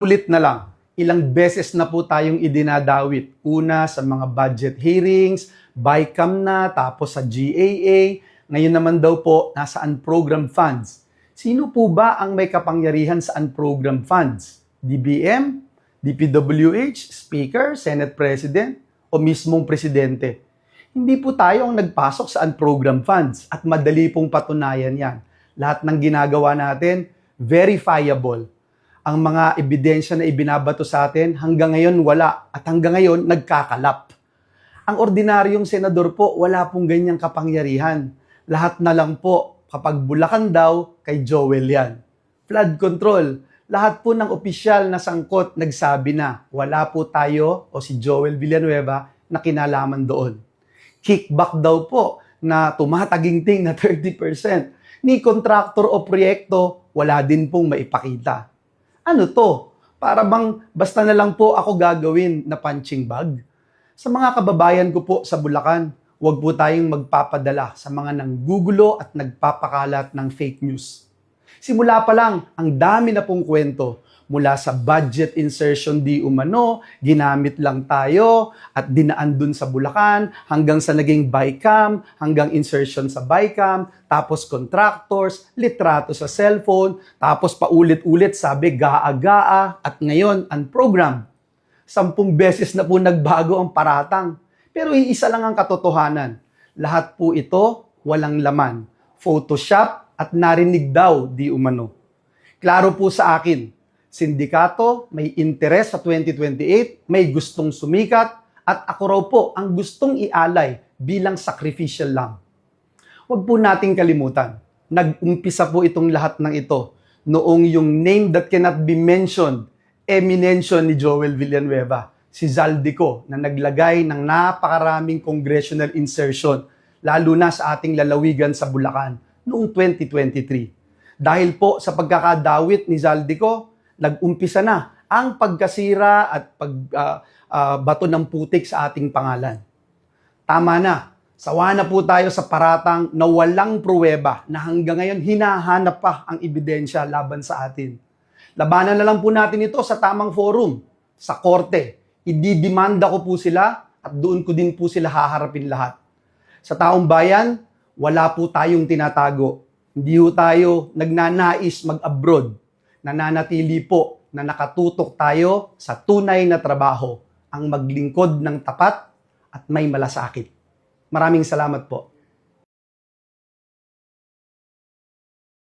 Ulit na lang, ilang beses na po tayong idinadawit. Una sa mga budget hearings, BICAM na, tapos sa GAA, ngayon naman daw po nasa unprogrammed funds. Sino po ba ang may kapangyarihan sa unprogrammed funds? DBM, DPWH, Speaker, Senate President, o mismong Presidente? Hindi po tayo ang nagpasok sa unprogrammed funds at madali pong patunayan yan. Lahat ng ginagawa natin, verifiable. Ang mga ebidensya na ibinabato sa atin, hanggang ngayon wala. At hanggang ngayon, nagkakalap. Ang ordinaryong senador po, wala pong ganyang kapangyarihan. Lahat na lang po, kapag Bulacan daw, kay Joel yan. Flood control. Lahat po ng opisyal na sangkot nagsabi na, wala po tayo o si Joel Villanueva na kinalaman doon. Kickback daw po na tumataginting na 30%. Ni kontraktor o proyekto, wala din pong maipakita. Ano to? Para bang basta na lang po ako gagawin na punching bag? Sa mga kababayan ko po sa Bulacan, huwag po tayong magpapadala sa mga nanggugulo at nagpapakalat ng fake news. Simula pa lang, ang dami na pong kwento. Mula sa budget insertion di umano, ginamit lang tayo at dinaan dun sa Bulacan, hanggang sa naging BICAM, hanggang insertion sa BICAM, tapos contractors, litrato sa cellphone, tapos paulit-ulit sabi gaa-gaa, at ngayon unprogrammed. 10 beses na po nagbago ang paratang. Pero iisa lang ang katotohanan. Lahat po ito walang laman. Photoshop at narinig daw di umano. Klaro po sa akin, sindikato, may interes sa 2028, may gustong sumikat, at ako raw po ang gustong ialay bilang sacrificial lamb. Huwag po nating kalimutan, nag-umpisa po itong lahat ng ito noong yung name that cannot be mentioned, eminensyon ni Joel Villanueva, si Zaldico, na naglagay ng napakaraming congressional insertion, lalo na sa ating lalawigan sa Bulacan, noong 2023. Dahil po sa pagkakadawit ni Zaldico, nag-umpisa na ang pagkasira at pagbato ng putik sa ating pangalan. Tama na. Sawa na po tayo sa paratang na walang pruweba na hanggang ngayon hinahanap pa ang ebidensya laban sa atin. Labanan na lang po natin ito sa tamang forum, sa korte. Ididimanda ko po sila at doon ko din po sila haharapin lahat. Sa taong bayan, wala po tayong tinatago. Hindi po tayo nagnanais mag-abroad. Nananatili po na nakatutok tayo sa tunay na trabaho, ang maglingkod ng tapat at may malasakit. Maraming salamat po.